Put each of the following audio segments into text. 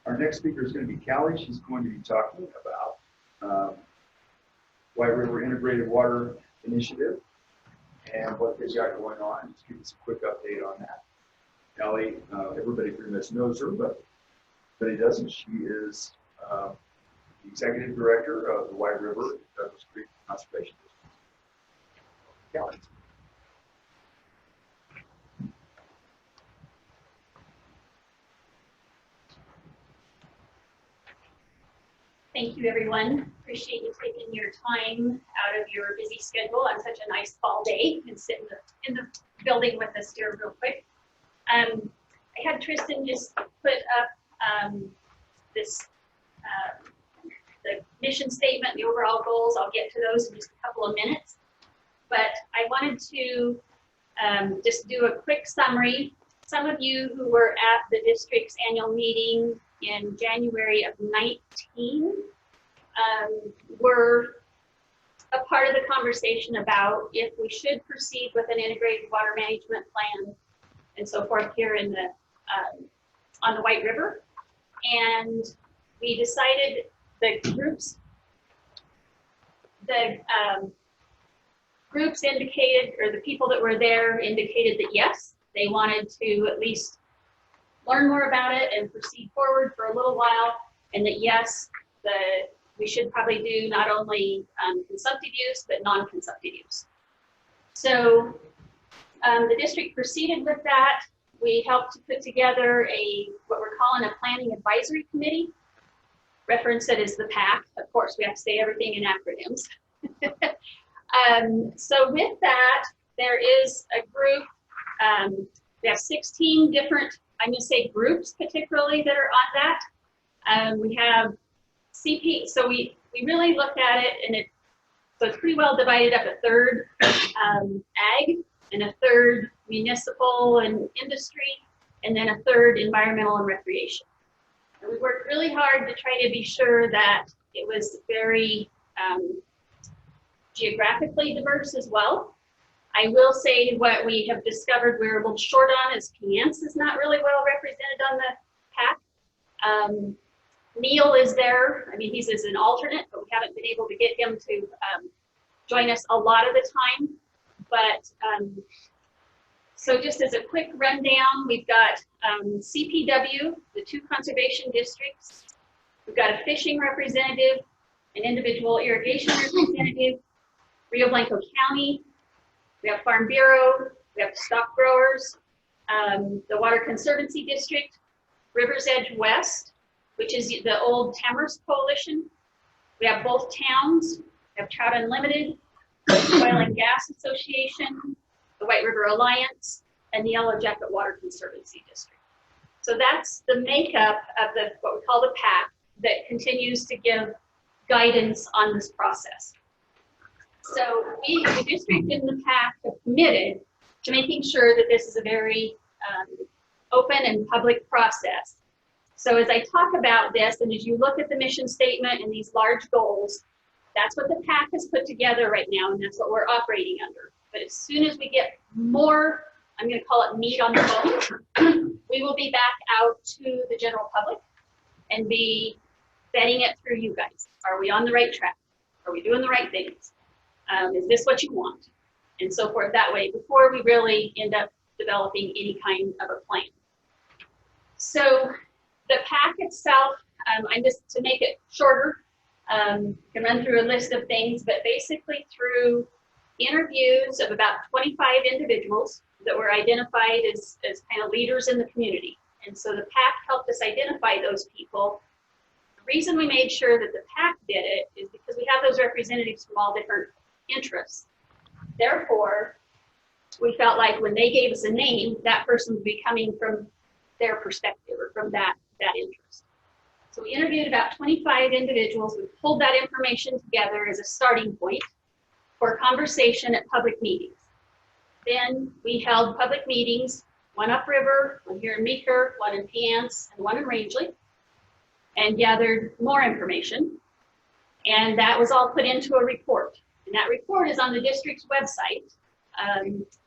Our next speaker is going to be Callie. She's going to be talking about White River Integrated Water Initiative and what they've got going on. Just give us a quick update on that. Callie, everybody pretty much knows her, but he doesn't. She is the Executive Director of the White River Douglas Creek Conservation District. Callie. Thank you, everyone. Appreciate you taking your time out of your busy schedule on such a nice fall day and sit in the building with us here real quick. I had Tristan just put up the mission statement, the overall goals. I'll get to those in just a couple of minutes. But I wanted to just do a quick summary. Some of you who were at the district's annual meeting in January of 19 were a part of the conversation about if we should proceed with an integrated water management plan and so forth here in the on the White River. And we decided the groups indicated, or the people that were there indicated that yes, they wanted to at least learn more about it and proceed forward for a little while, and that yes, we should probably do not only consumptive use, but non-consumptive use. So the district proceeded with that. We helped to put together what we're calling a planning advisory committee. Reference it as the PAC. Of course, we have to say everything in acronyms. So with that, there is a group. We have 16 different, I'm going to say groups particularly, that are on that. We have CP, so we really looked at it, and so it's pretty well divided up: a third ag, and a third municipal and industry, and then a third environmental and recreation. And we worked really hard to try to be sure that it was very geographically diverse as well. I will say what we have discovered we're a little short on is Peance is not really well represented on the PAC. Neil is there. I mean, he's as an alternate, but we haven't been able to get him to join us a lot of the time. But so just as a quick rundown, we've got CPW, the 2 conservation districts. We've got a fishing representative, an individual irrigation representative, Rio Blanco County. We have Farm Bureau, we have stock growers, the Water Conservancy District, River's Edge West, which is the old Tamarisk Coalition. We have both towns. We have Trout Unlimited, Oil and Gas Association, the White River Alliance, and the Yellow Jacket Water Conservancy District. So that's the makeup of what we call the PAC that continues to give guidance on this process. So we, the district and the PAC, have committed to making sure that this is a very open and public process. So as I talk about this, and as you look at the mission statement and these large goals, that's what the PAC has put together right now, and that's what we're operating under. But as soon as we get more, I'm going to call it meat on the bone, we will be back out to the general public and be vetting it through you guys. Are we on the right track? Are we doing the right things? Is this what you want? And so forth that way before we really end up developing any kind of a plan. So the PAC itself, I'm just, to make it shorter, can run through a list of things, but basically through interviews of about 25 individuals that were identified as kind of leaders in the community. And so the PAC helped us identify those people. The reason we made sure that the PAC did it is because we have those representatives from all different interests. Therefore, we felt like when they gave us a name, that person would be coming from their perspective or from that interest. So we interviewed about 25 individuals. We pulled that information together as a starting point for conversation at public meetings. Then we held public meetings, one upriver, one here in Meeker, one in Peance, and one in Rangeley, and gathered more information. And that was all put into a report. And that report is on the district's website,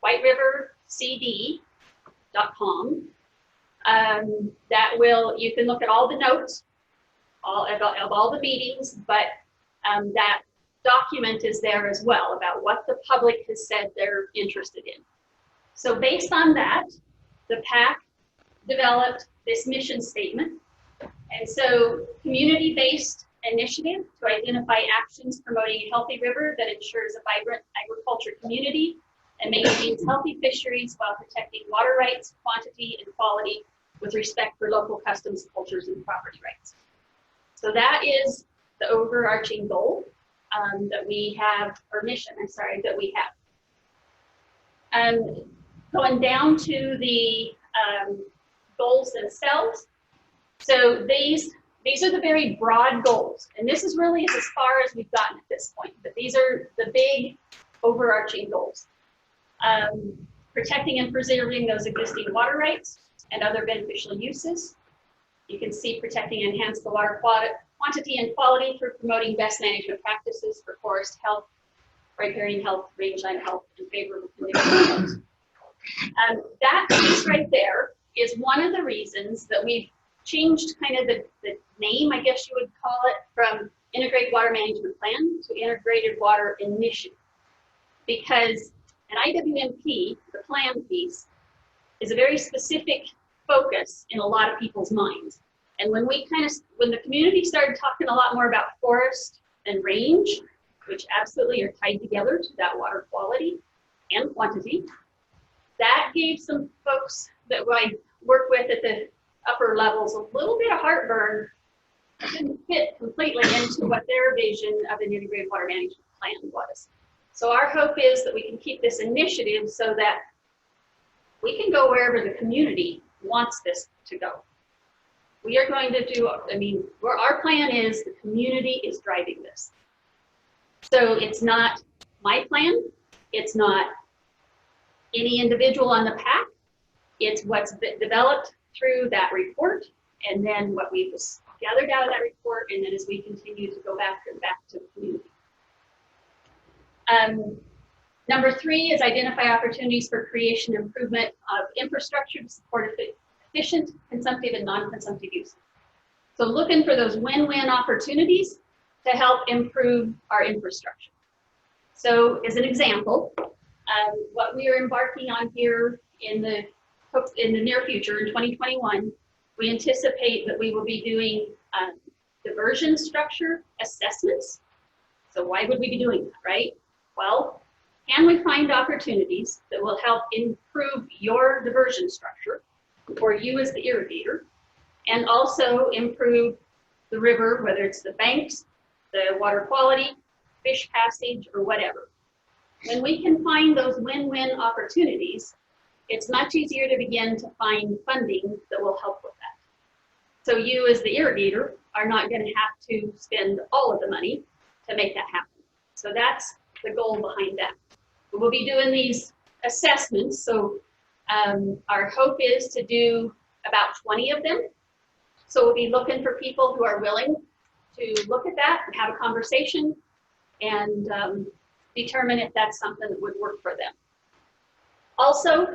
whiterivercd.com. That will, you can look at all the notes of all the meetings, but that document is there as well about what the public has said they're interested in. So based on that, the PAC developed this mission statement. And so community-based initiative to identify actions promoting a healthy river that ensures a vibrant agriculture community and maintains healthy fisheries while protecting water rights, quantity, and quality with respect for local customs, cultures, and property rights. So that is the overarching goal that we have, or mission, I'm sorry, that we have. Going down to the goals themselves. So these are the very broad goals, and this is really as far as we've gotten at this point, but these are the big overarching goals. Protecting and preserving those existing water rights and other beneficial uses. You can see protecting and enhance the water quantity and quality through promoting best management practices for forest health, riparian health, rangeland health, and favorable conditions. That piece right there is one of the reasons that we've changed kind of the name, I guess you would call it, from Integrated Water Management Plan to Integrated Water Initiative. Because an IWMP, the plan piece, is a very specific focus in a lot of people's minds. And when the community started talking a lot more about forest and range, which absolutely are tied together to that water quality and quantity, that gave some folks that I work with at the upper levels a little bit of heartburn. It didn't fit completely into what their vision of an integrated water management plan was. So our hope is that we can keep this initiative so that we can go wherever the community wants this to go. We are going to do, where our plan is, the community is driving this. So it's not my plan, it's not any individual on the PAC, it's what's been developed through that report, and then what we've gathered out of that report, and then as we continue to go back to the community. Number 3 is identify opportunities for creation and improvement of infrastructure to support efficient, consumptive, and non-consumptive use. So looking for those win-win opportunities to help improve our infrastructure. So as an example, what we are embarking on here in the near future, in 2021, we anticipate that we will be doing diversion structure assessments. So why would we be doing that, right? Well, can we find opportunities that will help improve your diversion structure for you as the irrigator, and also improve the river, whether it's the banks, the water quality, fish passage, or whatever. When we can find those win-win opportunities, it's much easier to begin to find funding that will help with that. So you as the irrigator are not going to have to spend all of the money to make that happen. So that's the goal behind that. We'll be doing these assessments. So our hope is to do about 20 of them. So we'll be looking for people who are willing to look at that and have a conversation and determine if that's something that would work for them. Also,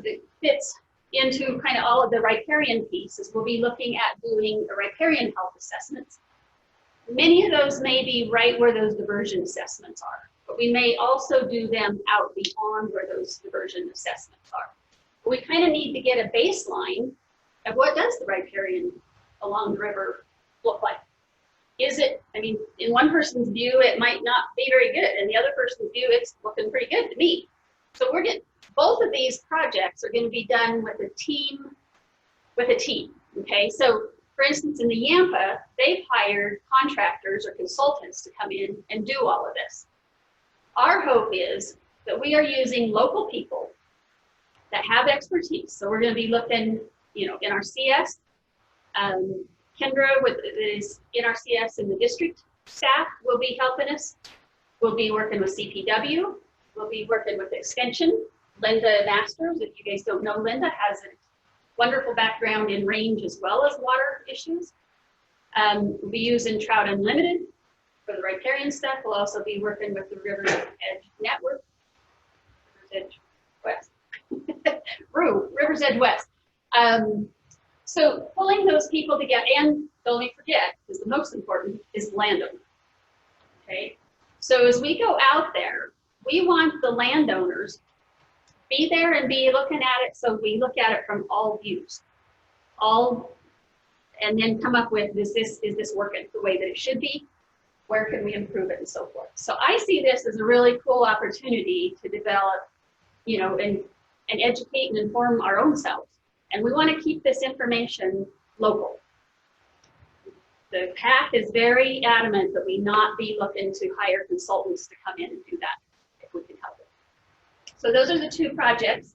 it fits into kind of all of the riparian pieces. We'll be looking at doing a riparian health assessments. Many of those may be right where those diversion assessments are, but we may also do them out beyond where those diversion assessments are. But we kind of need to get a baseline of what does the riparian along the river look like. Is it, in one person's view, it might not be very good, and the other person's view, it's looking pretty good to me. So both of these projects are going to be done with a team, okay? So for instance, in the Yampa, they've hired contractors or consultants to come in and do all of this. Our hope is that we are using local people that have expertise. So we're going to be looking, in our CS, Kendra is in our CS and the district staff will be helping us. We'll be working with CPW. We'll be working with Extension. Linda Masters, if you guys don't know Linda, has a wonderful background in range as well as water issues. We'll be using Trout Unlimited for the riparian stuff. We'll also be working with the River's Edge Network, River's Edge West. River's Edge West. So pulling those people together, and don't let me forget, because the most important is the landowner. Okay, so as we go out there, we want the landowners be there and be looking at it. So we look at it from all views, and then come up with, is this working the way that it should be? Where can we improve it, and so forth. So I see this as a really cool opportunity to develop, you know, and educate and inform our own selves. And we want to keep this information local. The PAC is very adamant that we not be looking to hire consultants to come in and do that if we can help it. So those are the two projects.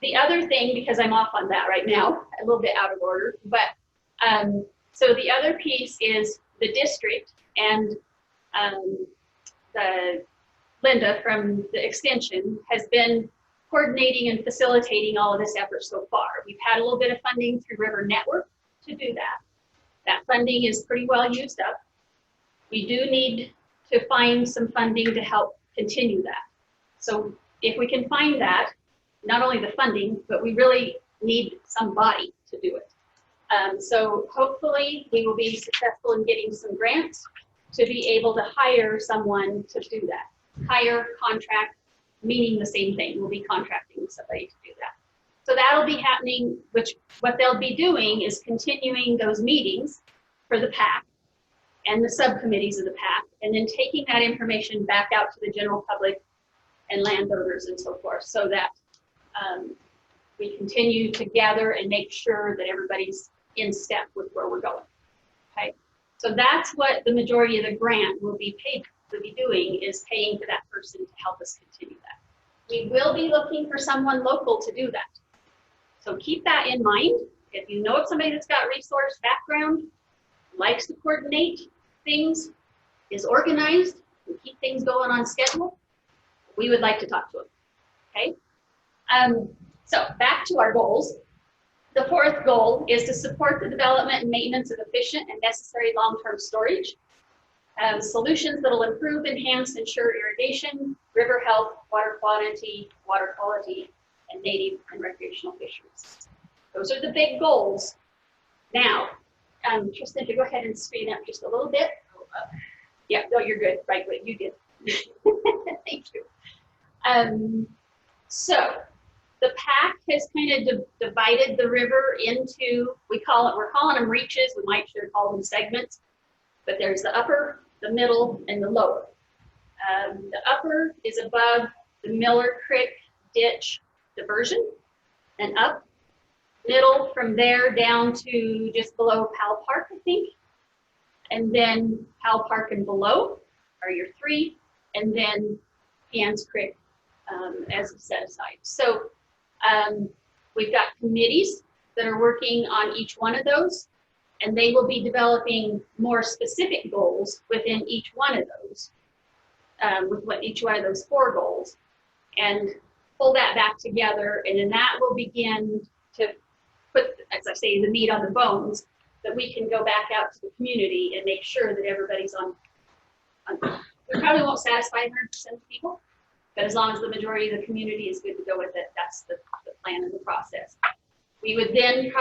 The other thing, because I'm off on that right now, a little bit out of order, but so the other piece is the district, and Linda from the extension has been coordinating and facilitating all of this effort so far. We've had a little bit of funding through River Network to do that. That funding is pretty well used up. We do need to find some funding to help continue that. So if we can find that, not only the funding, but we really need somebody to do it. So hopefully we will be successful in getting some grants to be able to hire someone to do that. Hire, contract, meaning the same thing. We'll be contracting somebody to do that. So that'll be happening, which what they'll be doing is continuing those meetings for the PAC and the subcommittees of the PAC, and then taking that information back out to the general public and landowners and so forth, so that we continue to gather and make sure that everybody's in step with where we're going. Okay, so that's what the majority of the grant will be paid to be doing, is paying for that person to help us continue that. We will be looking for someone local to do that. So keep that in mind. If you know of somebody that's got resource background, likes to coordinate things, is organized, and keep things going on schedule, we would like to talk to them. Okay. So back to our goals. The fourth goal is to support the development and maintenance of efficient and necessary long-term storage. Solutions that will improve, enhance, ensure irrigation, river health, water quality, and native and recreational fisheries. Those are the big goals. Now, Tristan, if you go ahead and straighten up just a little bit. Yeah, no, you're good. Right, what you did. Thank you. So the PAC has kind of divided the river into, we're calling them reaches. We might should call them segments, but there's the upper, the middle, and the lower. The upper is above the Miller Creek ditch diversion and up. Middle from there down to just below Powell Park, I think. And then Powell Park and below are your three, and then Hans Creek as a set aside. So we've got committees that are working on each one of those, and they will be developing more specific goals within each one of those, with each one of those 4 goals, and pull that back together, and then that will begin to put, as I say, the meat on the bones, that we can go back out to the community and make sure that everybody's on. We probably won't satisfy 100% of people, but as long as the majority of the community is good to go with it, that's the plan and the process. We would then,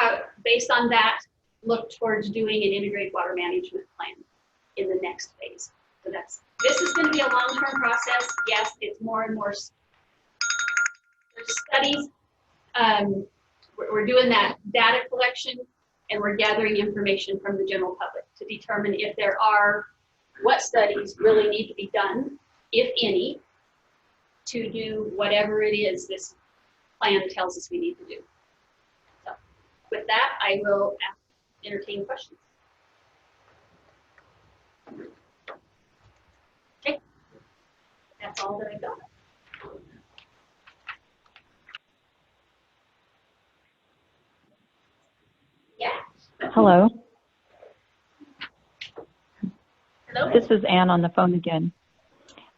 based on that, look towards doing an integrated water management plan in the next phase. So this is going to be a long-term process. Yes, it's more and more. There's studies. We're doing that data collection, and we're gathering information from the general public to determine if there are, what studies really need to be done, if any, to do whatever it is this plan tells us we need to do. So with that, I will entertain questions. Okay, that's all that I got. Yeah. Hello. Hello. This is Ann on the phone again.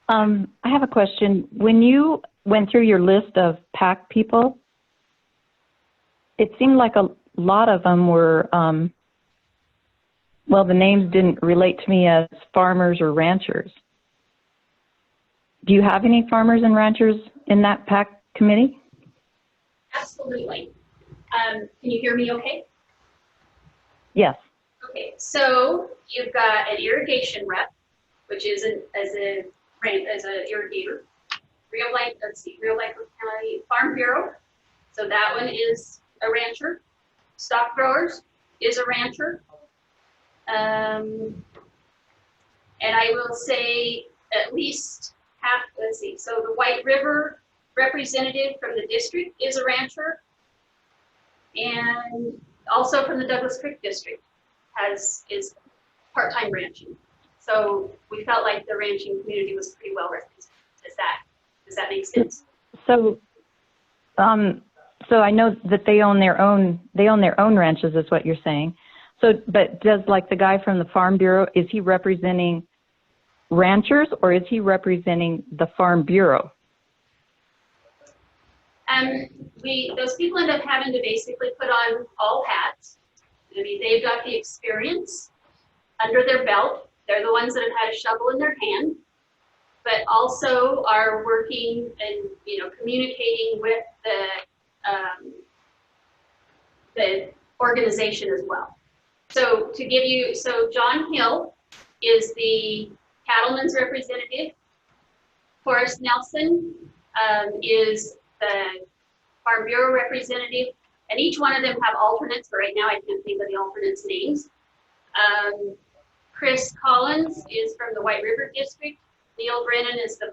I have a question. When you went through your list of PAC people, it seemed like a lot of them were, well, the names didn't relate to me as farmers or ranchers. Do you have any farmers and ranchers in that PAC committee? Absolutely. Can you hear me okay? Yes. Okay, so you've got an irrigation rep, which is as a irrigator. Rio Blanco County Farm Bureau. So that one is a rancher. Stock growers is a rancher. And I will say at least half, let's see, so the White River representative from the district is a rancher. And also from the Douglas Creek district is part-time ranching. So we felt like the ranching community was pretty well represented. Does that make sense? So, so I know that they own their own ranches, is what you're saying. So, but does like the guy from the Farm Bureau, is he representing ranchers or is he representing the Farm Bureau? Those people end up having to basically put on all hats. I mean, they've got the experience under their belt. They're the ones that have had a shovel in their hand, but also are working and, communicating with the organization as well. So John Hill is the cattleman's representative. Forrest Nelson is the Farm Bureau representative, and each one of them have alternates, but right now I can't think of the alternates' names. Chris Collins is from the White River District. Neil Brennan is the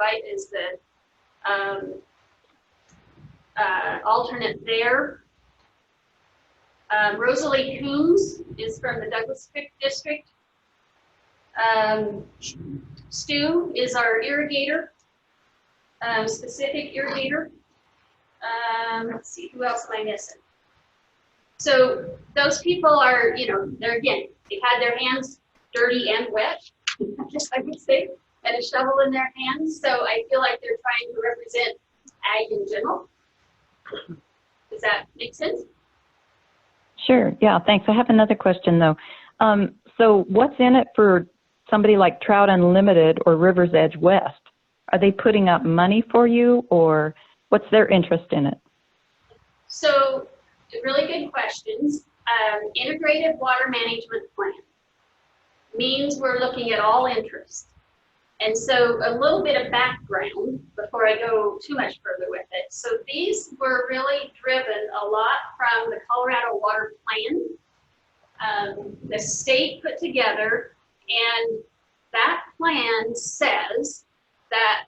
alternate there. Rosalie Coombs is from the Douglas Creek District. Stu is our irrigator, specific irrigator. Let's see, who else am I missing? So those people are, they've had their hands dirty and wet, I guess I would say, and a shovel in their hands. So I feel like they're trying to represent ag in general. Does that make sense? Sure. Yeah, thanks. I have another question though. So what's in it for somebody like Trout Unlimited or River's Edge West? Are they putting up money for you, or what's their interest in it? So really good questions. Integrated water management plan means we're looking at all interests. And so a little bit of background before I go too much further with it. So these were really driven a lot from the Colorado Water Plan. The state put together, and that plan says that,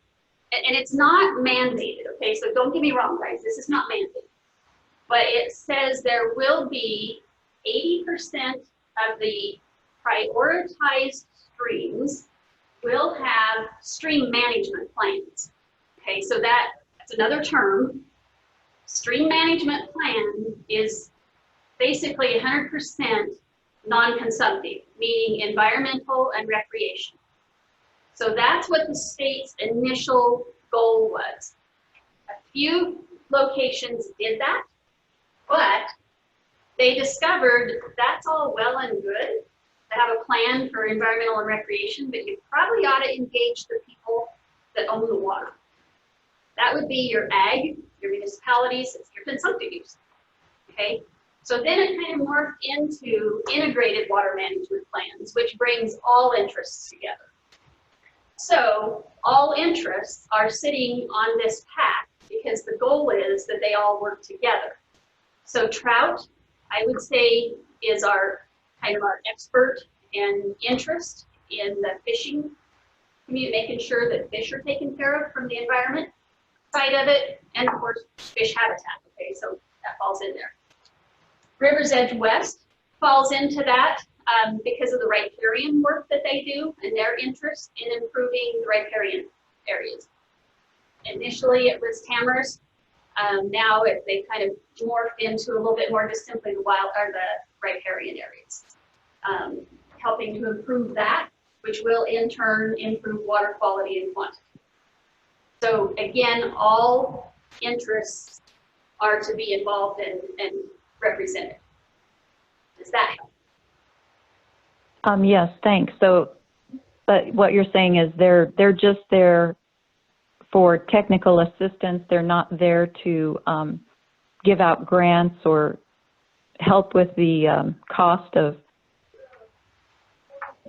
and it's not mandated, okay? So don't get me wrong, guys, this is not mandated. But it says there will be 80% of the prioritized streams will have stream management plans. Okay, so that's another term. Stream management plan is basically 100% non-consumptive, meaning environmental and recreation. So that's what the state's initial goal was. A few locations did that, but they discovered that's all well and good to have a plan for environmental and recreation, but you probably ought to engage the people that own the water. That would be your ag, your municipalities, your consumptive use. Okay, so then it kind of morphed into integrated water management plans, which brings all interests together. So all interests are sitting on this pack because the goal is that they all work together. So trout, I would say, is our kind of our expert and interest in the fishing community, making sure that fish are taken care of from the environment side of it, and of course fish habitat. Okay, so that falls in there. River's Edge West falls into that because of the riparian work that they do and their interest in improving the riparian areas. Initially it was Tamara's. Now they kind of morphed into a little bit more just simply the wild or the riparian areas, helping to improve that, which will in turn improve water quality and quantity. So again, all interests are to be involved and represented. Does that help? Yes, thanks. So, but what you're saying is they're just there for technical assistance. They're not there to give out grants or help with the cost of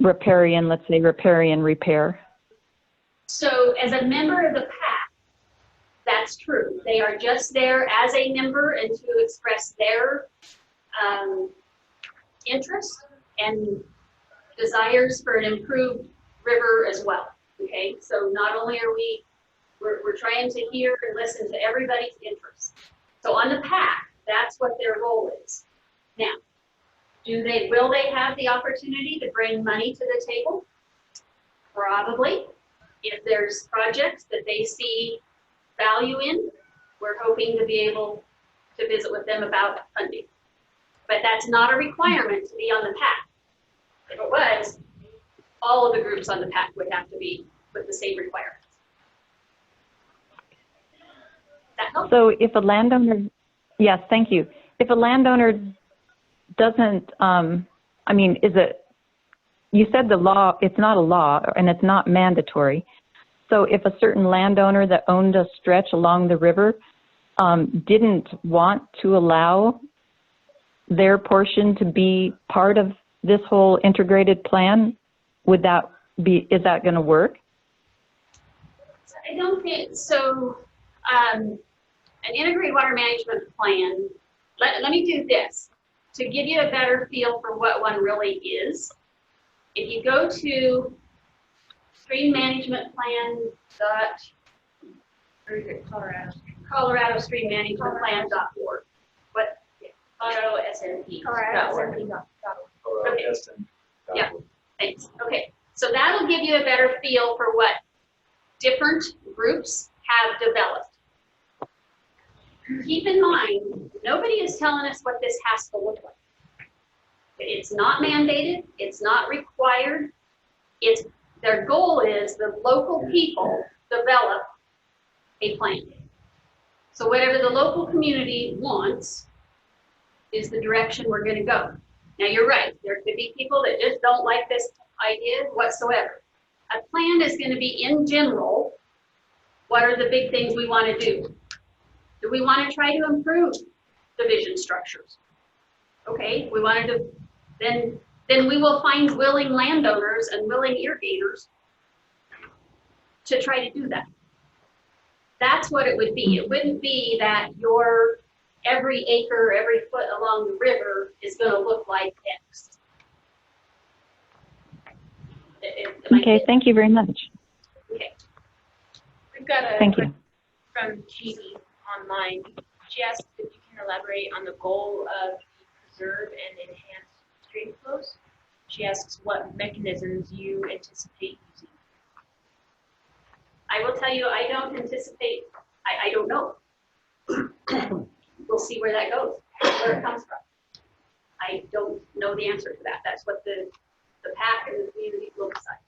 riparian, let's say riparian repair? So as a member of the PAC, that's true. They are just there as a member and to express their interest and desires for an improved river as well. Okay, so not only are we're trying to hear and listen to everybody's interests. So on the PAC, that's what their role is. Now, will they have the opportunity to bring money to the table? Probably. If there's projects that they see value in, we're hoping to be able to visit with them about funding. But that's not a requirement to be on the PAC. If it was, all of the groups on the PAC would have to be with the same requirements. That help? So if a landowner, yes, thank you. If a landowner doesn't, I mean, you said the law, it's not a law and it's not mandatory. So if a certain landowner that owned a stretch along the river didn't want to allow their portion to be part of this whole integrated plan, is that going to work? I don't think so. An integrated water management plan, let me do this to give you a better feel for what one really is. If you go to stream management plan Colorado stream management plan.org. What? Colorado SNP. Okay. Yeah. Thanks. Okay. So that'll give you a better feel for what different groups have developed. Keep in mind, nobody is telling us what this has to look like. It's not mandated. It's not required. Their goal is the local people develop a plan. So whatever the local community wants is the direction we're going to go. Now you're right. There could be people that just don't like this idea whatsoever. A plan is going to be in general, what are the big things we want to do? Do we want to try to improve division structures? Okay, we wanted to, then we will find willing landowners and willing irrigators to try to do that. That's what it would be. It wouldn't be that your every acre, every foot along the river is going to look like X. Okay, thank you very much. Okay. We've got a Thank question you. from Jeannie online. She asked if you can elaborate on the goal of the preserve and enhance stream flows. She asks what mechanisms you anticipate using. I will tell you, I don't anticipate, I don't know. We'll see where that goes, where it comes from. I don't know the answer to that. That's what the PAC and the community will decide.